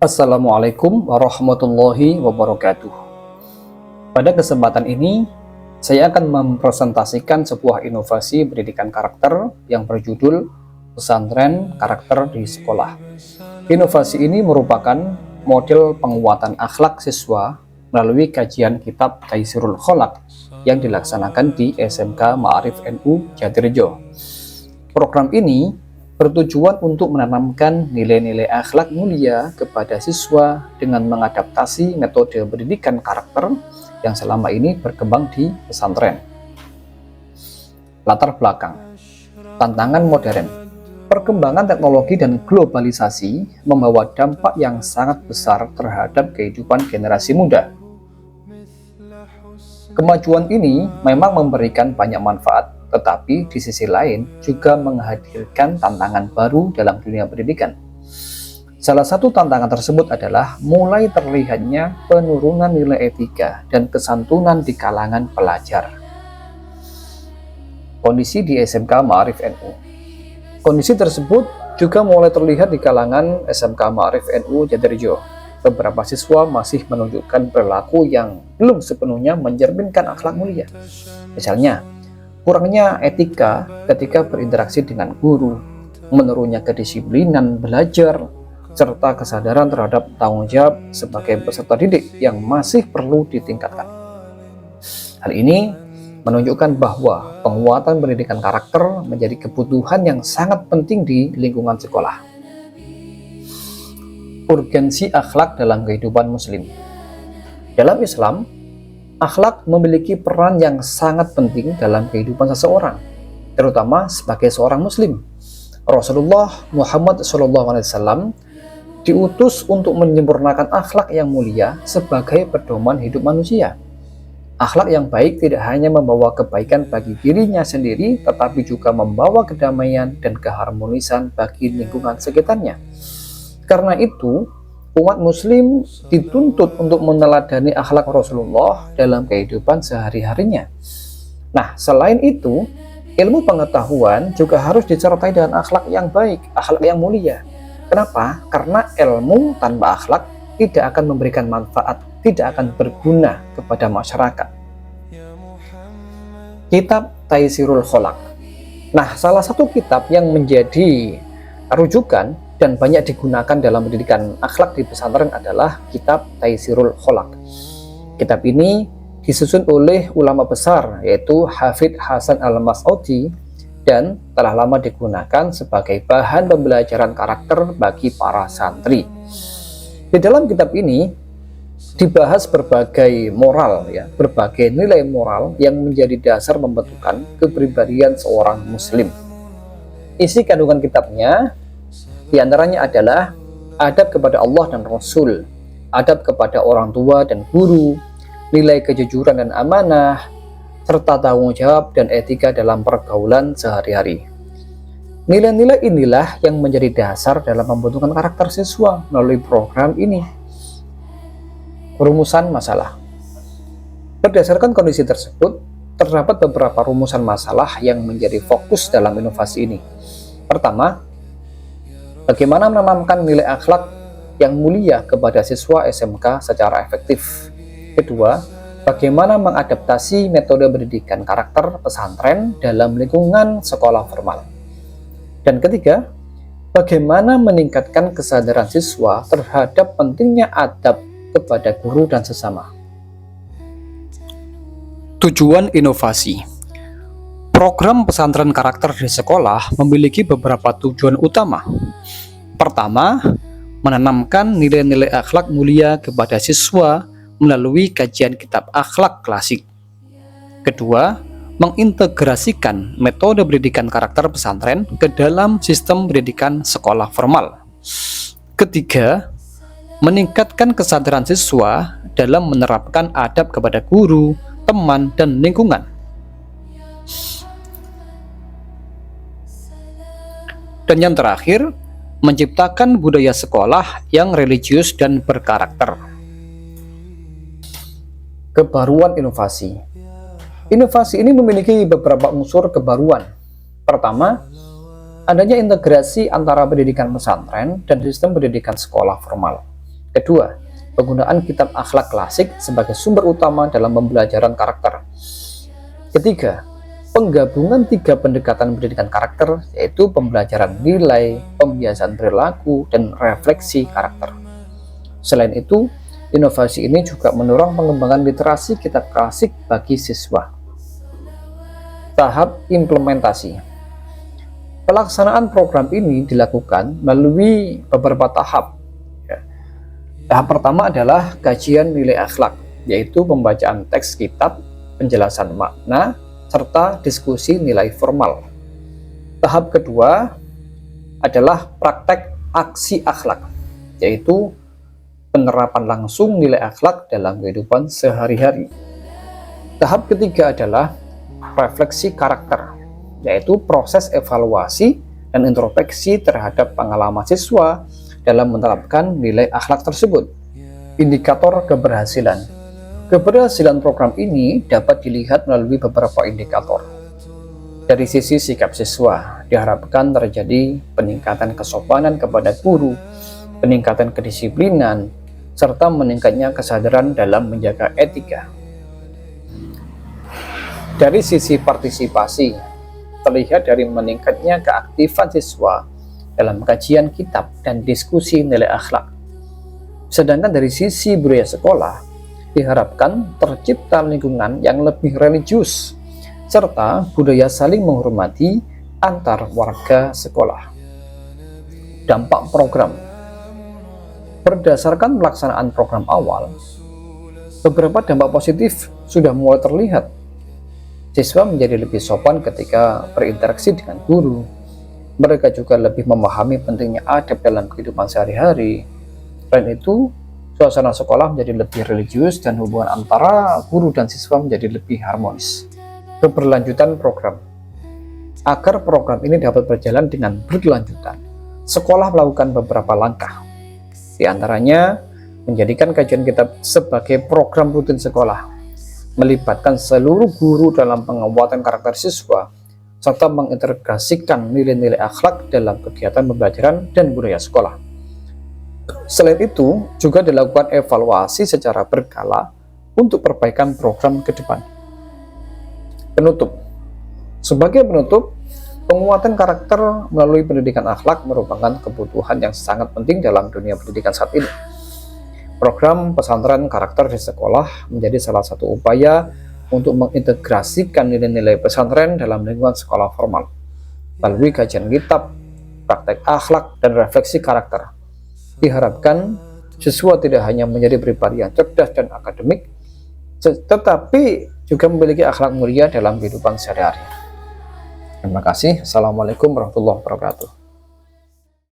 Assalamualaikum warahmatullahi wabarakatuh. Pada kesempatan ini, saya akan mempresentasikan sebuah inovasi pendidikan karakter yang berjudul Pesantren Karakter di Sekolah. Inovasi ini merupakan model penguatan akhlak siswa melalui kajian kitab Taysirul Kholaq yang dilaksanakan di SMK Ma'arif NU Jatirejo. Program ini bertujuan untuk menanamkan nilai-nilai akhlak mulia kepada siswa dengan mengadaptasi metode pendidikan karakter yang selama ini berkembang di pesantren. Latar belakang, tantangan modern, perkembangan teknologi dan globalisasi membawa dampak yang sangat besar terhadap kehidupan generasi muda. Kemajuan ini memang memberikan banyak manfaat, tetapi di sisi lain juga menghadirkan tantangan baru dalam dunia pendidikan. Salah satu tantangan tersebut adalah mulai terlihatnya penurunan nilai etika dan kesantunan di kalangan pelajar. Kondisi di SMK Ma'arif NU. Kondisi tersebut juga mulai terlihat di kalangan SMK Ma'arif NU Jatirejo. Beberapa siswa masih menunjukkan perilaku yang belum sepenuhnya mencerminkan akhlak mulia. Misalnya, kurangnya etika ketika berinteraksi dengan guru, menurunnya kedisiplinan belajar, serta kesadaran terhadap tanggung jawab sebagai peserta didik yang masih perlu ditingkatkan. Hal ini menunjukkan bahwa penguatan pendidikan karakter menjadi kebutuhan yang sangat penting di lingkungan sekolah. Urgensi akhlak dalam kehidupan muslim. Dalam Islam, akhlak memiliki peran yang sangat penting dalam kehidupan seseorang, terutama sebagai seorang muslim. Rasulullah Muhammad SAW diutus untuk menyempurnakan akhlak yang mulia sebagai pedoman hidup manusia. Akhlak yang baik tidak hanya membawa kebaikan bagi dirinya sendiri, tetapi juga membawa kedamaian dan keharmonisan bagi lingkungan sekitarnya. Karena itu, umat muslim dituntut untuk meneladani akhlak Rasulullah dalam kehidupan sehari-harinya. Nah, selain itu, ilmu pengetahuan juga harus disertai dengan akhlak yang baik, akhlak yang mulia. Kenapa? Karena ilmu tanpa akhlak tidak akan memberikan manfaat, tidak akan berguna kepada masyarakat. Kitab Taysirul Kholaq. Nah, salah satu kitab yang menjadi rujukan dan banyak digunakan dalam pendidikan akhlak di pesantren adalah kitab Taysirul Kholaq. Kitab ini disusun oleh ulama besar yaitu Hafidz Hasan Al-Mas'udi dan telah lama digunakan sebagai bahan pembelajaran karakter bagi para santri. Di dalam kitab ini dibahas berbagai moral, berbagai nilai moral yang menjadi dasar pembentukan kepribadian seorang muslim. Isi kandungan kitabnya di antaranya adalah adab kepada Allah dan Rasul, adab kepada orang tua dan guru, nilai kejujuran dan amanah, serta tanggung jawab dan etika dalam pergaulan sehari-hari. Nilai-nilai inilah yang menjadi dasar dalam pembentukan karakter siswa melalui program ini. Rumusan masalah. Berdasarkan kondisi tersebut, terdapat beberapa rumusan masalah yang menjadi fokus dalam inovasi ini. Pertama, bagaimana menanamkan nilai akhlak yang mulia kepada siswa SMK secara efektif. Kedua, bagaimana mengadaptasi metode pendidikan karakter pesantren dalam lingkungan sekolah formal. Dan ketiga, bagaimana meningkatkan kesadaran siswa terhadap pentingnya adab kepada guru dan sesama. Tujuan inovasi. Program pesantren karakter di sekolah memiliki beberapa tujuan utama. Pertama, menanamkan nilai-nilai akhlak mulia kepada siswa melalui kajian kitab akhlak klasik. Kedua, mengintegrasikan metode pendidikan karakter pesantren ke dalam sistem pendidikan sekolah formal. Ketiga, meningkatkan kesadaran siswa dalam menerapkan adab kepada guru, teman, dan lingkungan. Dan yang terakhir, menciptakan budaya sekolah yang religius dan berkarakter. Kebaruan inovasi. Inovasi ini memiliki beberapa unsur kebaruan. Pertama, adanya integrasi antara pendidikan pesantren dan sistem pendidikan sekolah formal. Kedua, penggunaan kitab akhlak klasik sebagai sumber utama dalam pembelajaran karakter. Ketiga, penggabungan 3 pendekatan pendidikan karakter, yaitu pembelajaran nilai, pembiasaan perilaku, dan refleksi karakter. Selain itu, inovasi ini juga mendorong pengembangan literasi kitab klasik bagi siswa. Tahap implementasi. Pelaksanaan program ini dilakukan melalui beberapa tahap. Tahap pertama adalah kajian nilai akhlak, yaitu pembacaan teks kitab, penjelasan makna, serta diskusi nilai formal. Tahap kedua adalah praktek aksi akhlak, yaitu penerapan langsung nilai akhlak dalam kehidupan sehari-hari. Tahap ketiga adalah refleksi karakter, yaitu proses evaluasi dan introspeksi terhadap pengalaman siswa dalam menerapkan nilai akhlak tersebut. Indikator keberhasilan. Keberhasilan program ini dapat dilihat melalui beberapa indikator. Dari sisi sikap siswa, diharapkan terjadi peningkatan kesopanan kepada guru, peningkatan kedisiplinan, serta meningkatnya kesadaran dalam menjaga etika. Dari sisi partisipasi, terlihat dari meningkatnya keaktifan siswa dalam kajian kitab dan diskusi nilai akhlak. Sedangkan dari sisi budaya sekolah, diharapkan tercipta lingkungan yang lebih religius, serta budaya saling menghormati antar warga sekolah. Dampak program. Berdasarkan pelaksanaan program awal, beberapa dampak positif sudah mulai terlihat. Siswa menjadi lebih sopan ketika berinteraksi dengan guru. Mereka juga lebih memahami pentingnya adab dalam kehidupan sehari-hari. Selain itu, suasana sekolah menjadi lebih religius dan hubungan antara guru dan siswa menjadi lebih harmonis. Keberlanjutan program. Agar program ini dapat berjalan dengan berkelanjutan, sekolah melakukan beberapa langkah. Di antaranya, menjadikan kajian kitab sebagai program rutin sekolah, melibatkan seluruh guru dalam penguatan karakter siswa, serta mengintegrasikan nilai-nilai akhlak dalam kegiatan pembelajaran dan budaya sekolah. Selain itu, juga dilakukan evaluasi secara berkala untuk perbaikan program ke depan. Penutup. Sebagai penutup, penguatan karakter melalui pendidikan akhlak merupakan kebutuhan yang sangat penting dalam dunia pendidikan saat ini. Program pesantren karakter di sekolah menjadi salah satu upaya untuk mengintegrasikan nilai-nilai pesantren dalam lingkungan sekolah formal. Melalui kajian kitab, praktek akhlak, dan refleksi karakter, diharapkan siswa tidak hanya menjadi pribadi yang cerdas dan akademik, tetapi juga memiliki akhlak mulia dalam kehidupan sehari-hari. Terima kasih. Assalamualaikum warahmatullahi wabarakatuh.